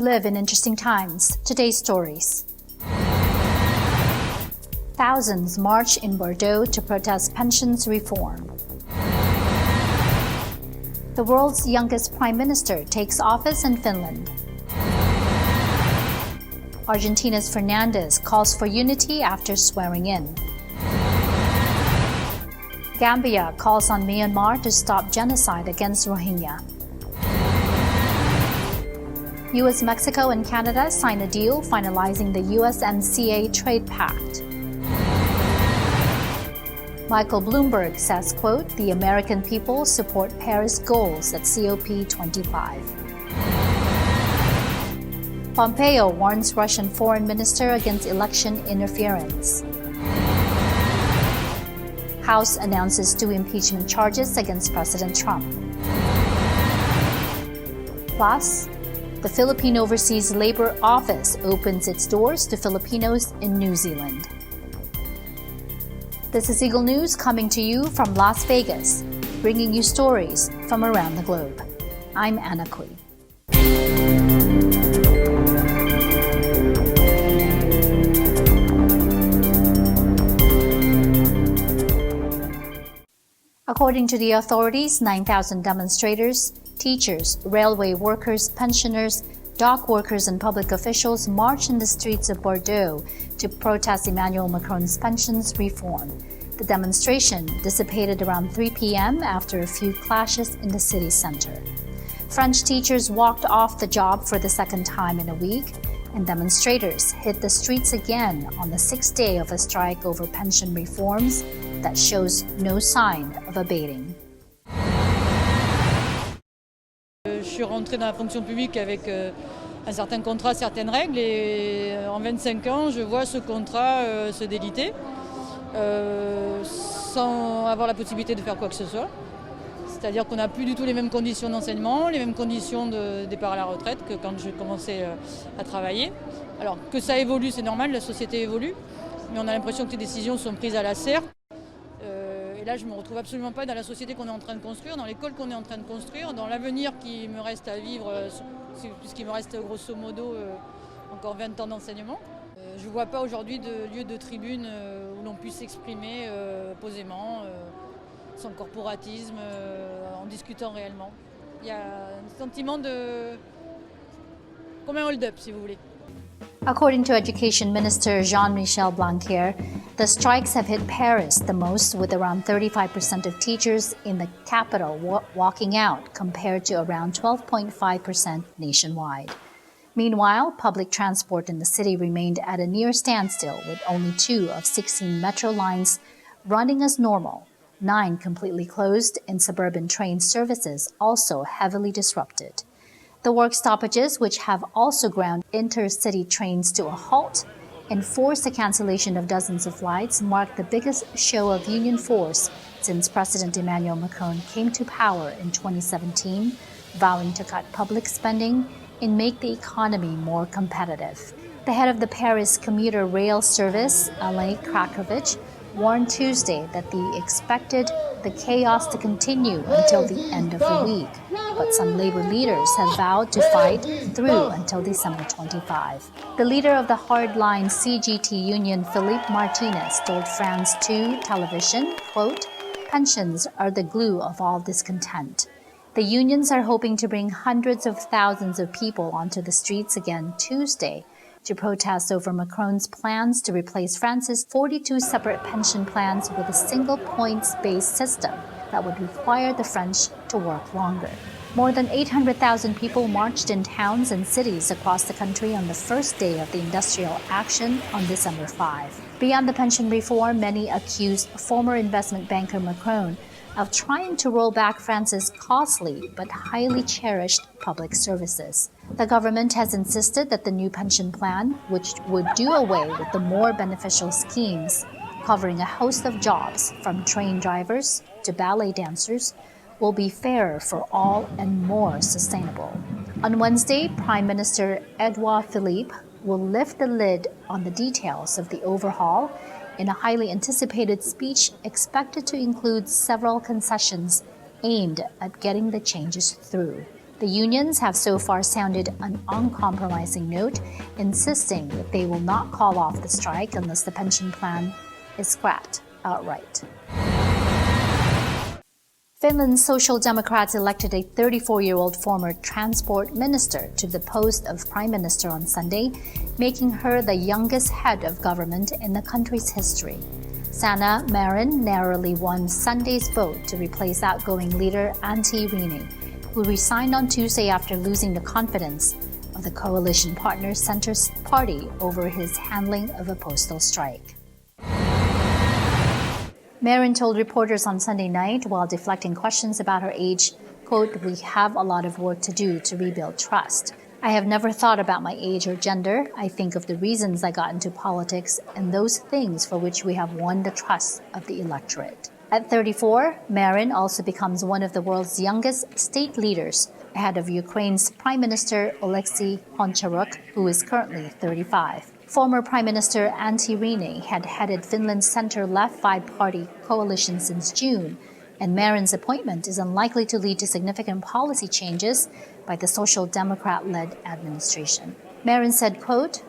live in interesting times. Today's stories. Thousands march in Bordeaux to protest pensions reform. The world's youngest prime minister takes office in Finland. Argentina's Fernandez calls for unity after swearing in. Gambia calls on Myanmar to stop genocide against Rohingya. U.S., Mexico, and Canada sign a deal finalizing the USMCA trade pact. Michael Bloomberg says, quote, "The American people support Paris goals at COP25. Pompeo warns Russian foreign minister against election interference. House announces 2 impeachment charges against President Trump. Plus, the Philippine Overseas Labor Office opens its doors to Filipinos in New Zealand. This is Eagle News coming to you from Las Vegas, bringing you stories from around the globe. I'm Anna Kui. According to the authorities, 9,000 demonstrators, teachers, railway workers, pensioners, dock workers, and public officials marched in the streets of Bordeaux to protest Emmanuel Macron's pensions reform. The demonstration dissipated around 3 p.m. after a few clashes in the city center. French teachers walked off the job for the second time in a week, and demonstrators hit the streets again on the 6th day of a strike over pension reforms that shows no sign of abating. Je suis rentrée dans la fonction publique avec un certain contrat, certaines règles, et en 25 ans, je vois ce contrat se déliter sans avoir la possibilité de faire quoi que ce soit. C'est-à-dire qu'on n'a plus du tout les mêmes conditions d'enseignement, les mêmes conditions de départ à la retraite que quand je commençais à travailler. Alors que ça évolue, c'est normal, la société évolue, mais on a l'impression que les décisions sont prises à la serre. Et là, je ne me retrouve absolument pas dans la société qu'on est en train de construire, dans l'école qu'on est en train de construire, dans l'avenir qui me reste à vivre, puisqu'il me reste grosso modo encore 20 ans d'enseignement. Je ne vois pas aujourd'hui de lieu de tribune où l'on puisse s'exprimer posément, sans corporatisme, en discutant réellement. Il y a un sentiment comme un hold-up, si vous voulez. According to Education Minister Jean-Michel Blanquer, the strikes have hit Paris the most, with around 35% of teachers in the capital walking out, compared to around 12.5% nationwide. Meanwhile, public transport in the city remained at a near standstill, with only 2 of 16 metro lines running as normal, 9 completely closed, and suburban train services also heavily disrupted. The work stoppages, which have also ground intercity trains to a halt and forced the cancellation of dozens of flights, mark the biggest show of union force since President Emmanuel Macron came to power in 2017, vowing to cut public spending and make the economy more competitive. The head of the Paris commuter rail service, Alain Krakowicz, warned Tuesday that they expected the chaos to continue until the end of the week, but some labor leaders have vowed to fight through until December 25. The leader of the hardline CGT union, Philippe Martinez, told France 2 television, quote, "Pensions are the glue of all discontent." The unions are hoping to bring hundreds of thousands of people onto the streets again Tuesday to protest over Macron's plans to replace France's 42 separate pension plans with a single points-based system that would require the French to work longer. More than 800,000 people marched in towns and cities across the country on the first day of the industrial action on December 5. Beyond the pension reform, many accused former investment banker Macron of trying to roll back France's costly but highly cherished public services. The government has insisted that the new pension plan, which would do away with the more beneficial schemes covering a host of jobs from train drivers to ballet dancers, will be fairer for all and more sustainable. On Wednesday, Prime Minister Edouard Philippe will lift the lid on the details of the overhaul in a highly anticipated speech expected to include several concessions aimed at getting the changes through. The unions have so far sounded an uncompromising note, insisting that they will not call off the strike unless the pension plan is scrapped outright. Finland's Social Democrats elected a 34-year-old former transport minister to the post of prime minister on Sunday, making her the youngest head of government in the country's history. Sanna Marin narrowly won Sunday's vote to replace outgoing leader Antti Rinne, who resigned on Tuesday after losing the confidence of the coalition partner Centre Party over his handling of a postal strike. Marin told reporters on Sunday night, while deflecting questions about her age, quote, "We have a lot of work to do to rebuild trust. I have never thought about my age or gender. I think of the reasons I got into politics and those things for which we have won the trust of the electorate." At 34, Marin also becomes one of the world's youngest state leaders, ahead of Ukraine's Prime Minister Oleksiy Honcharuk, who is currently 35. Former Prime Minister Antti Rinne had headed Finland's center-left five-party coalition since June, and Marin's appointment is unlikely to lead to significant policy changes by the Social Democrat-led administration. Marin said, quote,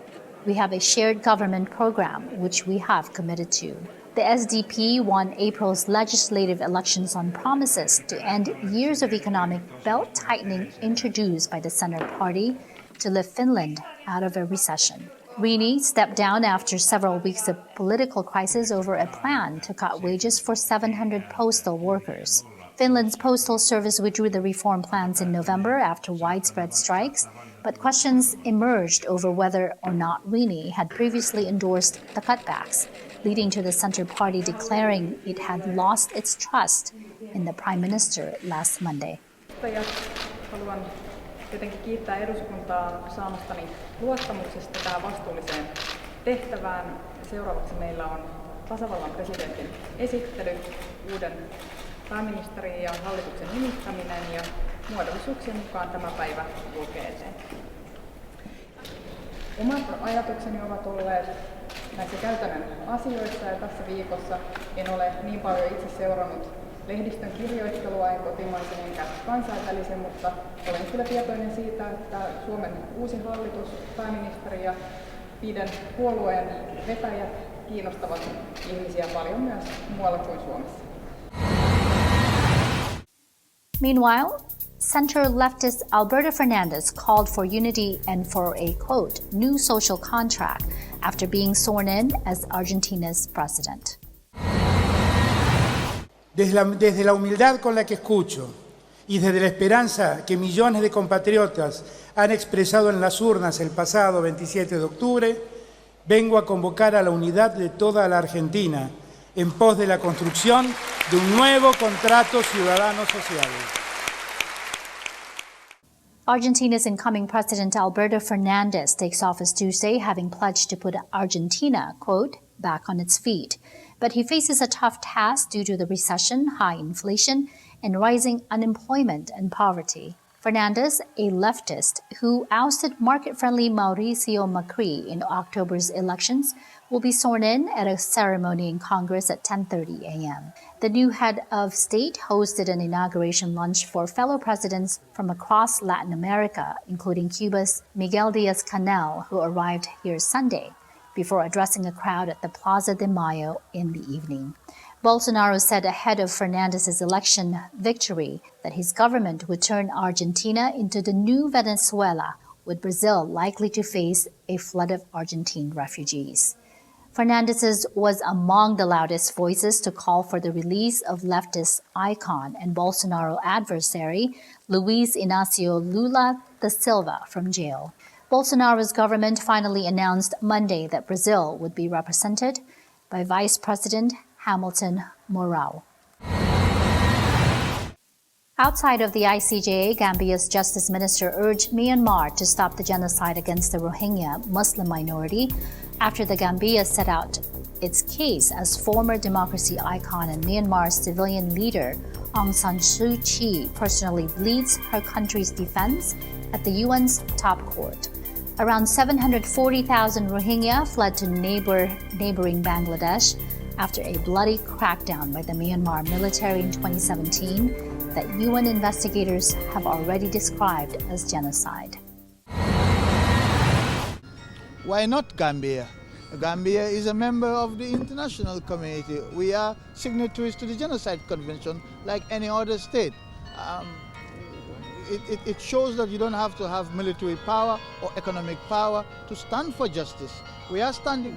"We have a shared government program, which we have committed to." The SDP won April's legislative elections on promises to end years of economic belt-tightening introduced by the Centre Party to lift Finland out of a recession. Rinne stepped down after several weeks of political crisis over a plan to cut wages for 700 postal workers. Finland's postal service withdrew the reform plans in November after widespread strikes, but questions emerged over whether or not Rinne had previously endorsed the cutbacks, leading to the Centre Party declaring it had lost its trust in the Prime Minister last Monday. Haluan jotenkin kiittää eduskuntaa saamastani luottamuksesta tähän vastuulliseen tehtävään. Seuraavaksi meillä on tasavallan presidentin esittely, uuden pääministerin ja hallituksen nimittäminen ja muodollisuuksien mukaan tämä päivä kulkee eteen. Omat ajatukseni ovat olleet näissä käytännön asioissa ja tässä viikossa en ole niin paljon itse seurannut lehdistön kirjoittelua, en kotimaisen enkä kansainvälisen, mutta olen kyllä tietoinen siitä, että Suomen uusi hallitus, pääministeri ja 5 puolueen vetäjät kiinnostavat ihmisiä paljon myös muualla kuin Suomessa. Meanwhile, center-leftist Alberto Fernandez called for unity and for a, quote, "new social contract" after being sworn in as Argentina's president. Desde la humildad con la que escucho y desde la esperanza que millones de compatriotas han expresado en las urnas el pasado 27 de octubre, vengo a convocar a la unidad de toda la Argentina en pos de la construcción de un nuevo contrato ciudadano social. Argentina's incoming president Alberto Fernandez takes office Tuesday, having pledged to put Argentina, quote, "back on its feet." But he faces a tough task due to the recession, high inflation, and rising unemployment and poverty. Fernandez, a leftist who ousted market-friendly Mauricio Macri in October's elections, will be sworn in at a ceremony in Congress at 10:30 a.m. The new head of state hosted an inauguration lunch for fellow presidents from across Latin America, including Cuba's Miguel Díaz-Canel, who arrived here Sunday, before addressing a crowd at the Plaza de Mayo in the evening. Bolsonaro said ahead of Fernandez's election victory that his government would turn Argentina into the new Venezuela, with Brazil likely to face a flood of Argentine refugees. Fernandez was among the loudest voices to call for the release of leftist icon and Bolsonaro adversary Luiz Inácio Lula da Silva from jail. Bolsonaro's government finally announced Monday that Brazil would be represented by Vice President Hamilton Mourão. Outside of the ICJ, Gambia's Justice Minister urged Myanmar to stop the genocide against the Rohingya Muslim minority after the Gambia set out its case as former democracy icon and Myanmar's civilian leader Aung San Suu Kyi personally leads her country's defense at the UN's top court. Around 740,000 Rohingya fled to neighboring Bangladesh after a bloody crackdown by the Myanmar military in 2017 that UN investigators have already described as genocide. Why not Gambia? Gambia is a member of the international community. We are signatories to the Genocide Convention like any other state. It shows that you don't have to have military power or economic power to stand for justice. We are standing.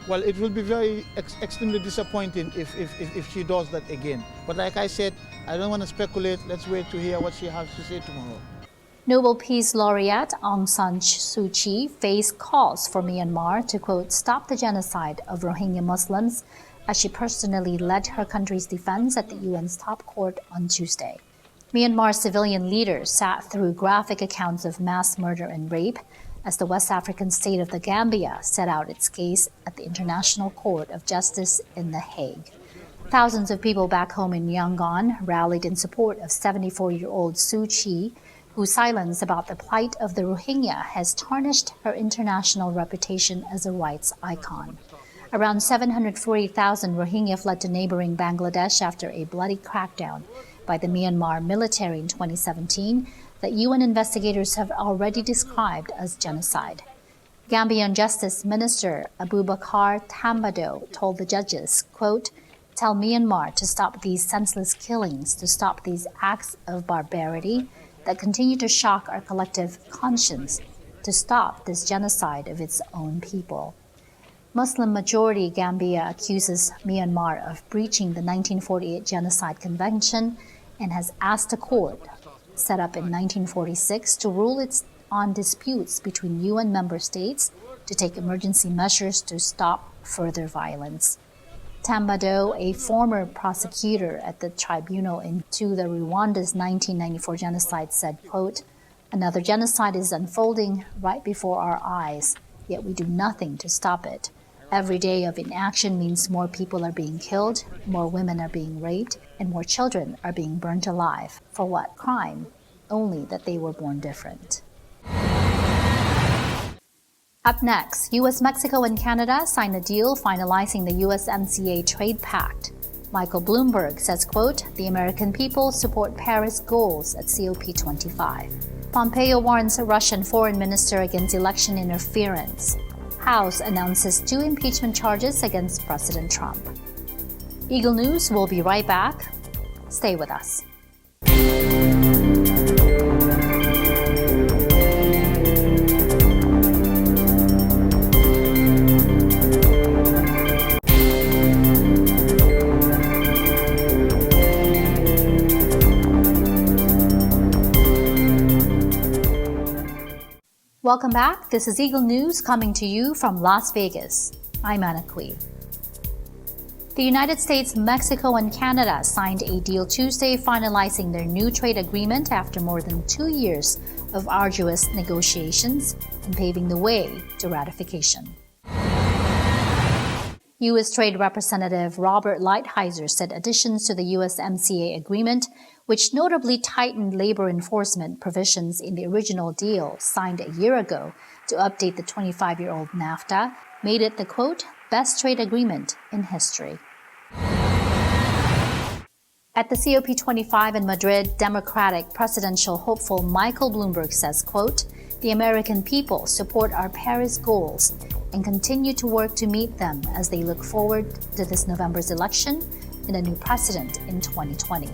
Well, it will be very extremely disappointing if she does that again. But like I said, I don't want to speculate. Let's wait to hear what she has to say tomorrow. Nobel Peace Laureate Aung San Suu Kyi faced calls for Myanmar to, quote, stop the genocide of Rohingya Muslims as she personally led her country's defense at the UN's top court on Tuesday. Myanmar civilian leaders sat through graphic accounts of mass murder and rape as the West African state of the Gambia set out its case at the International Court of Justice in The Hague. Thousands of people back home in Yangon rallied in support of 74-year-old Suu Kyi, whose silence about the plight of the Rohingya has tarnished her international reputation as a rights icon. Around 740,000 Rohingya fled to neighboring Bangladesh after a bloody crackdown by the Myanmar military in 2017 that UN investigators have already described as genocide. Gambian Justice Minister Abubakar Tambadou told the judges, quote, tell Myanmar to stop these senseless killings, to stop these acts of barbarity that continue to shock our collective conscience, to stop this genocide of its own people. Muslim-majority Gambia accuses Myanmar of breaching the 1948 Genocide Convention and has asked a court, set up in 1946, to rule on disputes between UN member states to take emergency measures to stop further violence. Tambadou, a former prosecutor at the tribunal into the Rwanda's 1994 genocide, said, quote, another genocide is unfolding right before our eyes, yet we do nothing to stop it. Every day of inaction means more people are being killed, more women are being raped, and more children are being burnt alive. For what crime? Only that they were born different. Up next, U.S., Mexico, and Canada sign a deal finalizing the USMCA trade pact. Michael Bloomberg says, quote, the American people support Paris goals at COP25. Pompeo warns Russian foreign minister against election interference. House announces 2 impeachment charges against President Trump. Eagle News will be right back. Stay with us. Welcome back. This is Eagle News coming to you from Las Vegas. I'm Anna Kui. The United States, Mexico, and Canada signed a deal Tuesday finalizing their new trade agreement after more than 2 years of arduous negotiations and paving the way to ratification. U.S. Trade Representative Robert Lighthizer said additions to the USMCA agreement, which notably tightened labor enforcement provisions in the original deal signed a year ago to update the 25-year-old NAFTA, made it the, quote, best trade agreement in history. At the COP25 in Madrid, Democratic presidential hopeful Michael Bloomberg says, quote, the American people support our Paris goals and continue to work to meet them as they look forward to this November's election and a new president in 2020.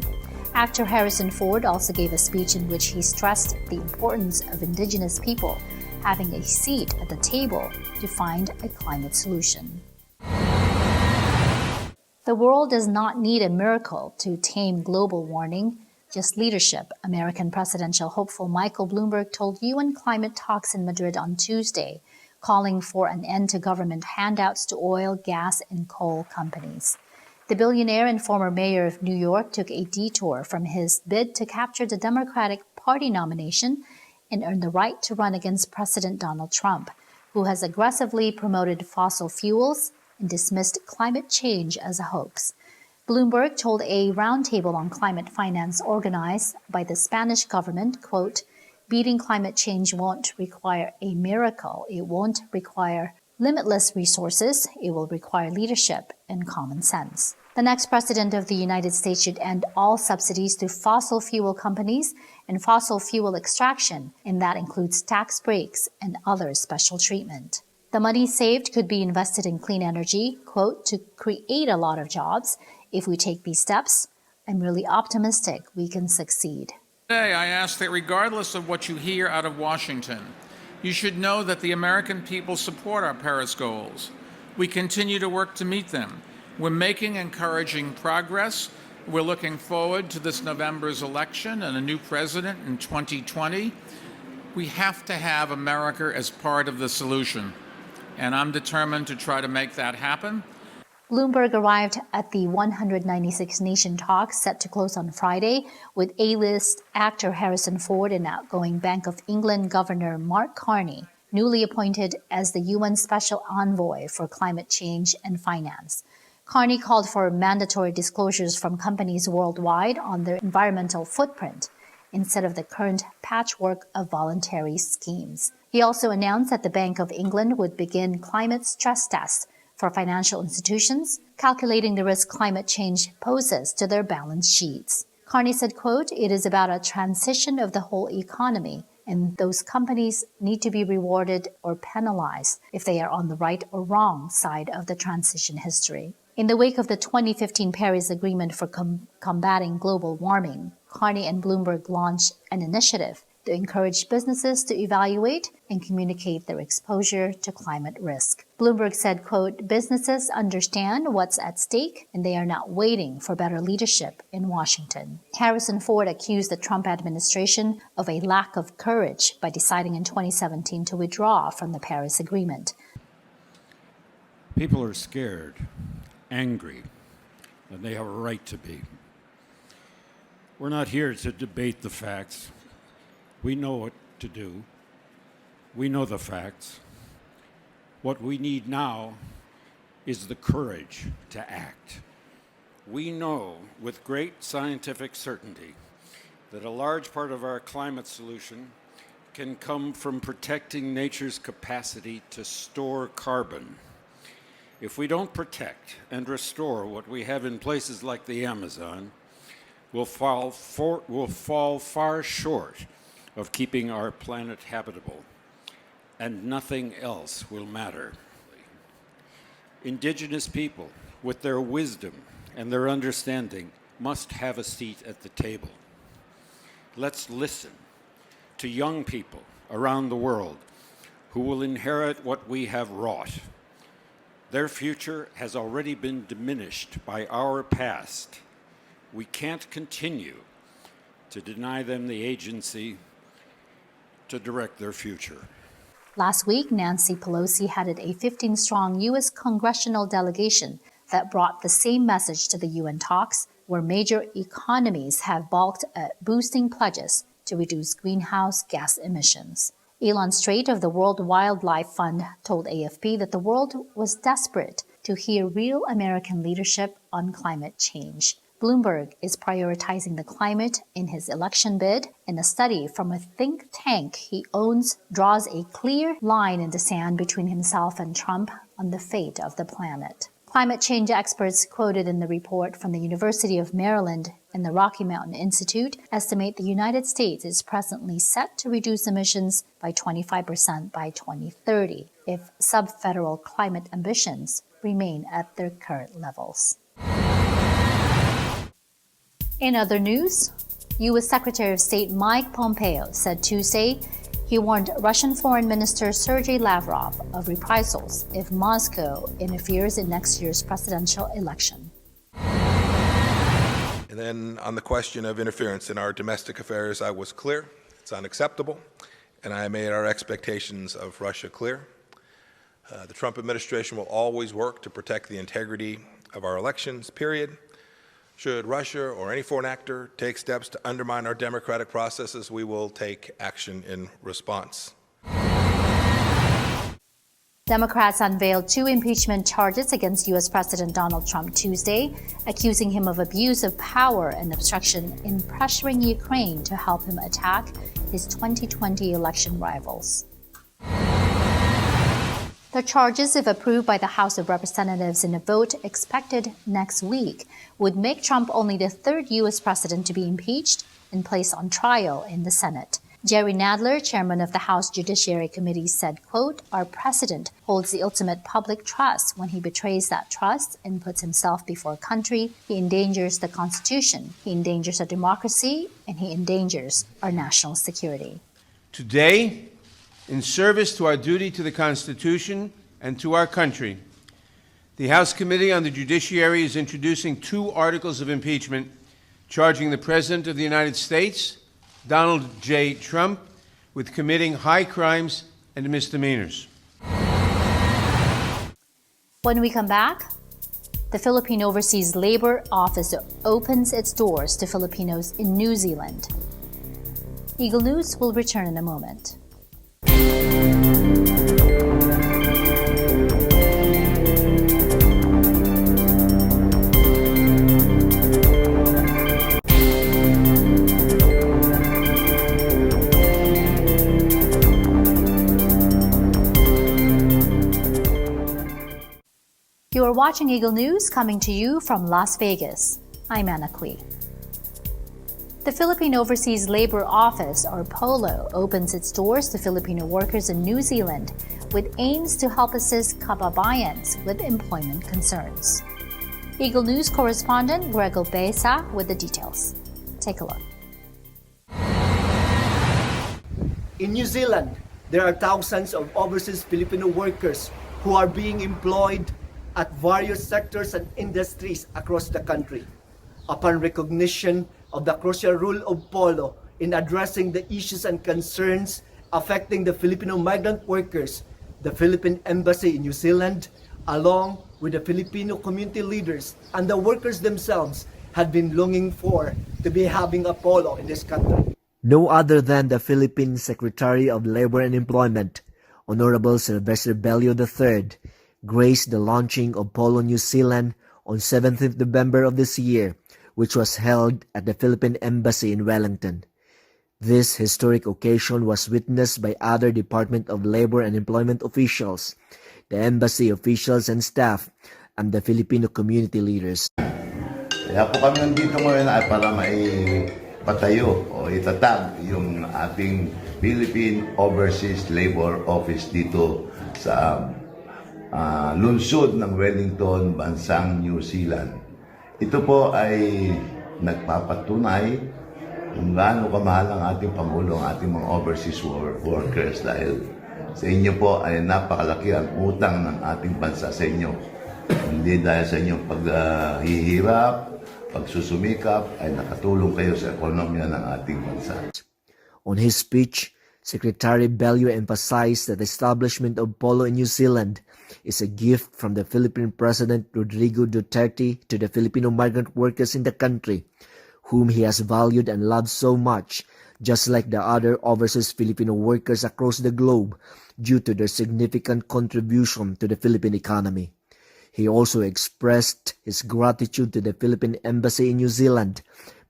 Actor Harrison Ford also gave a speech in which he stressed the importance of Indigenous people having a seat at the table to find a climate solution. The world does not need a miracle to tame global warming, just leadership, American presidential hopeful Michael Bloomberg told UN climate talks in Madrid on Tuesday, calling for an end to government handouts to oil, gas, and coal companies. The billionaire and former mayor of New York took a detour from his bid to capture the Democratic Party nomination and earn the right to run against President Donald Trump, who has aggressively promoted fossil fuels and dismissed climate change as a hoax. Bloomberg told a roundtable on climate finance organized by the Spanish government, quote, beating climate change won't require a miracle. It won't require limitless resources. It will require leadership and common sense. The next president of the United States should end all subsidies to fossil fuel companies and fossil fuel extraction, and that includes tax breaks and other special treatment. The money saved could be invested in clean energy, quote, to create a lot of jobs. If we take these steps, I'm really optimistic we can succeed. Today, I ask that regardless of what you hear out of Washington, you should know that the American people support our Paris goals. We continue to work to meet them. We're making encouraging progress. We're looking forward to this November's election and a new president in 2020. We have to have America as part of the solution, and I'm determined to try to make that happen. Bloomberg arrived at the 196-nation talks set to close on Friday with A-list actor Harrison Ford and outgoing Bank of England Governor Mark Carney, newly appointed as the UN Special Envoy for Climate Change and Finance. Carney called for mandatory disclosures from companies worldwide on their environmental footprint instead of the current patchwork of voluntary schemes. He also announced that the Bank of England would begin climate stress tests for financial institutions, calculating the risk climate change poses to their balance sheets. Carney said, quote, "It is about a transition of the whole economy, and those companies need to be rewarded or penalized if they are on the right or wrong side of the transition history." In the wake of the 2015 Paris Agreement for combating global warming, Carney and Bloomberg launched an initiative to encourage businesses to evaluate and communicate their exposure to climate risk. Bloomberg said, quote, "Businesses understand what's at stake, and they are not waiting for better leadership in Washington." Harrison Ford accused the Trump administration of a lack of courage by deciding in 2017 to withdraw from the Paris Agreement. People are scared, angry, and they have a right to be. We're not here to debate the facts. We know what to do. We know the facts. What we need now is the courage to act. We know with great scientific certainty that a large part of our climate solution can come from protecting nature's capacity to store carbon. If we don't protect and restore what we have in places like the Amazon, we'll fall far short of keeping our planet habitable, and nothing else will matter. Indigenous people, with their wisdom and their understanding, must have a seat at the table. Let's listen to young people around the world who will inherit what we have wrought. Their future has already been diminished by our past. We can't continue to deny them the agency to direct their future. Last week, Nancy Pelosi headed a 15-strong U.S. congressional delegation that brought the same message to the UN talks, where major economies have balked at boosting pledges to reduce greenhouse gas emissions. Elon Strait of the World Wildlife Fund told AFP that the world was desperate to hear real American leadership on climate change. Bloomberg is prioritizing the climate in his election bid, and a study from a think tank he owns draws a clear line in the sand between himself and Trump on the fate of the planet. Climate change experts quoted in the report from the University of Maryland and the Rocky Mountain Institute estimate the United States is presently set to reduce emissions by 25% by 2030 if sub-federal climate ambitions remain at their current levels. In other news, U.S. Secretary of State Mike Pompeo said Tuesday he warned Russian Foreign Minister Sergei Lavrov of reprisals if Moscow interferes in next year's presidential election. And then on the question of interference in our domestic affairs, I was clear. It's unacceptable, and I made our expectations of Russia clear. The Trump administration will always work to protect the integrity of our elections, period. Should Russia or any foreign actor take steps to undermine our democratic processes, we will take action in response. Democrats unveiled 2 impeachment charges against U.S. President Donald Trump Tuesday, accusing him of abuse of power and obstruction in pressuring Ukraine to help him attack his 2020 election rivals. The charges, if approved by the House of Representatives in a vote expected next week, would make Trump only the third U.S. president to be impeached and placed on trial in the Senate. Jerry Nadler, chairman of the House Judiciary Committee, said, quote, "Our president holds the ultimate public trust. When he betrays that trust and puts himself before a country, he endangers the Constitution, he endangers our democracy, and he endangers our national security." Today, in service to our duty to the Constitution and to our country, the House Committee on the Judiciary is introducing 2 articles of impeachment charging the President of the United States, Donald J. Trump, with committing high crimes and misdemeanors. When we come back, the Philippine Overseas Labor Office opens its doors to Filipinos in New Zealand. Eagle News will return in a moment. You are watching Eagle News, coming to you from Las Vegas. I'm Anna Kui. The Philippine Overseas Labor Office, or POLO, opens its doors to Filipino workers in New Zealand with aims to help assist kababayans with employment concerns. Eagle News correspondent Grego Besa with the details. Take a look. In New Zealand, there are thousands of overseas Filipino workers who are being employed at various sectors and industries across the country. Upon recognition of the crucial role of POLO in addressing the issues and concerns affecting the Filipino migrant workers, the Philippine Embassy in New Zealand, along with the Filipino community leaders and the workers themselves, had been longing for to be having a POLO in this country. No other than the Philippine Secretary of Labor and Employment, Honorable Sylvester Bello III, graced the launching of POLO New Zealand on 17th November of this year, which was held at the Philippine Embassy in Wellington. This historic occasion was witnessed by other Department of Labor and Employment officials, the embassy officials and staff, and the Filipino community leaders. Kaya po kami nandito ngayon ay para maipatayo o itatag yung ating Philippine Overseas Labor Office dito sa lungsod ng Wellington, bansang New Zealand. Ito po ay nagpapatunay kung gaano kamahal ang ating Pangulo, ang ating mga overseas workers, dahil sa inyo po ay napakalaki ang utang ng ating bansa sa inyo. Hindi dahil sa inyong paghihirap, pagsusumikap, ay nakatulong kayo sa ekonomiya ng ating bansa. On his speech, Secretary Bello emphasized that the establishment of POLO in New Zealand is a gift from the Philippine President Rodrigo Duterte to the Filipino migrant workers in the country, whom he has valued and loved so much, just like the other overseas Filipino workers across the globe, due to their significant contribution to the Philippine economy. He also expressed his gratitude to the Philippine Embassy in New Zealand,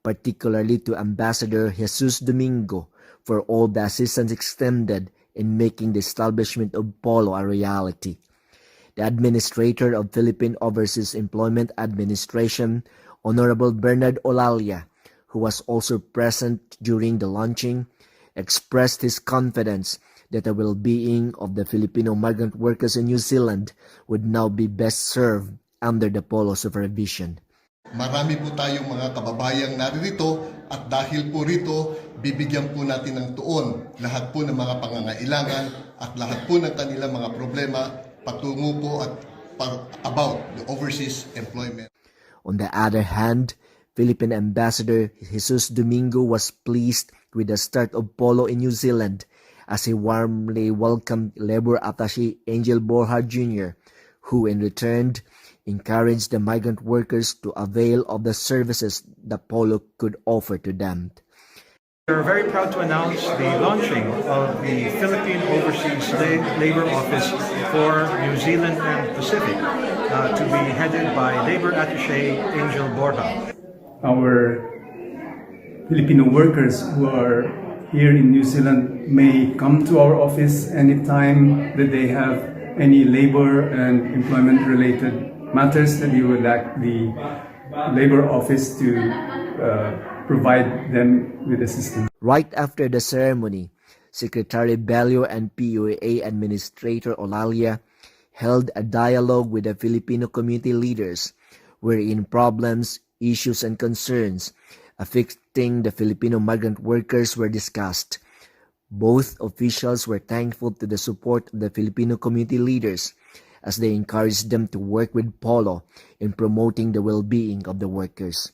particularly to Ambassador Jesus Domingo, for all the assistance extended in making the establishment of POLO a reality. The Administrator of Philippine Overseas Employment Administration, Honorable Bernard Olalia, who was also present during the launching, expressed his confidence that the well-being of the Filipino migrant workers in New Zealand would now be best served under the POLO supervision. Marami po tayong mga kababayang naririto at dahil po rito, bibigyan po natin ng tuon lahat po ng mga pangangailangan at lahat po ng kanilang mga problema patungo po at about the overseas employment. On the other hand, Philippine Ambassador Jesus Domingo was pleased with the start of POLO in New Zealand as he warmly welcomed Labor Attaché Angel Borja Jr., who in return encouraged the migrant workers to avail of the services that POLO could offer to them. We are very proud to announce the launching of the Philippine Overseas Labor Office for New Zealand and Pacific, to be headed by Labor Attaché Angel Borja. Our Filipino workers who are here in New Zealand may come to our office anytime that they have any labor and employment related matters that you would like the labor office to provide them with assistance. Right after the ceremony, Secretary Bello and PUAA Administrator Olalia held a dialogue with the Filipino community leaders wherein problems, issues, and concerns affecting the Filipino migrant workers were discussed. Both officials were thankful to the support of the Filipino community leaders as they encouraged them to work with Polo in promoting the well-being of the workers.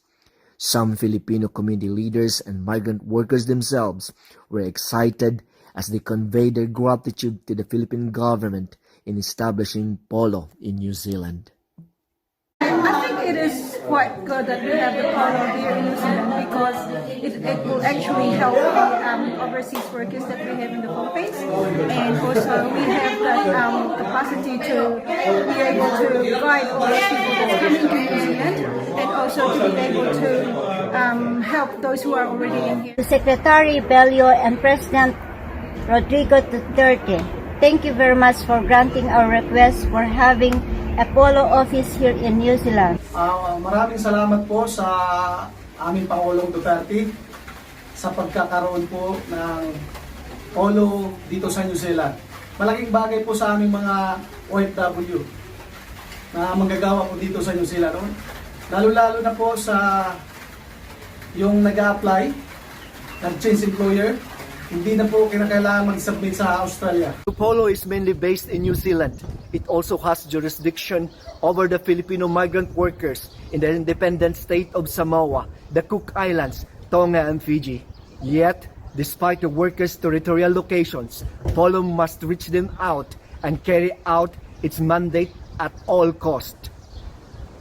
Some Filipino community leaders and migrant workers themselves were excited as they conveyed their gratitude to the Philippine government in establishing Polo in New Zealand. I think it is quite good that we have the Polo here in New Zealand because it will actually help the overseas workers that we have in the Philippines, and also we have that capacity to be able to guide all those people that's coming to New Zealand, and also to be able to help those who are already in here. Secretary Bello and President Rodrigo Duterte, thank you very much for granting our request for having a Polo office here in New Zealand. Maraming salamat po sa aming Pangulong Duterte sa pagkakaroon po ng Polo dito sa New Zealand. Malaking bagay po sa aming mga OFW na manggagawa po dito sa New Zealand. Lalo-lalo na po sa yung nag-a-apply, nag-change employer, hindi na po kinakailangan mag-submit sa Australia. Polo is mainly based in New Zealand. It also has jurisdiction over the Filipino migrant workers in the independent state of Samoa, the Cook Islands, Tonga, and Fiji. Yet, despite the workers' territorial locations, Polo must reach them out and carry out its mandate at all cost.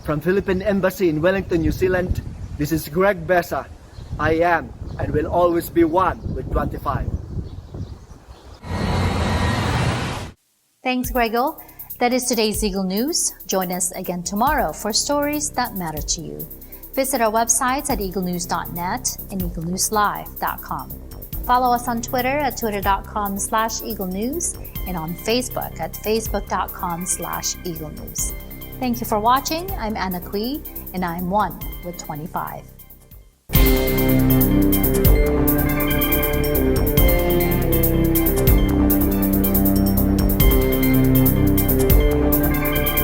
From Philippine Embassy in Wellington, New Zealand, this is Greg Besa. I am and will always be one with 25. Thanks, Grego. That is today's Eagle News. Join us again tomorrow for stories that matter to you. Visit our websites at eaglenews.net and eaglenewslive.com. Follow us on Twitter at twitter.com/eaglenews and on Facebook at facebook.com/eaglenews. Thank you for watching. I'm Anna Kui, and I'm one with 25.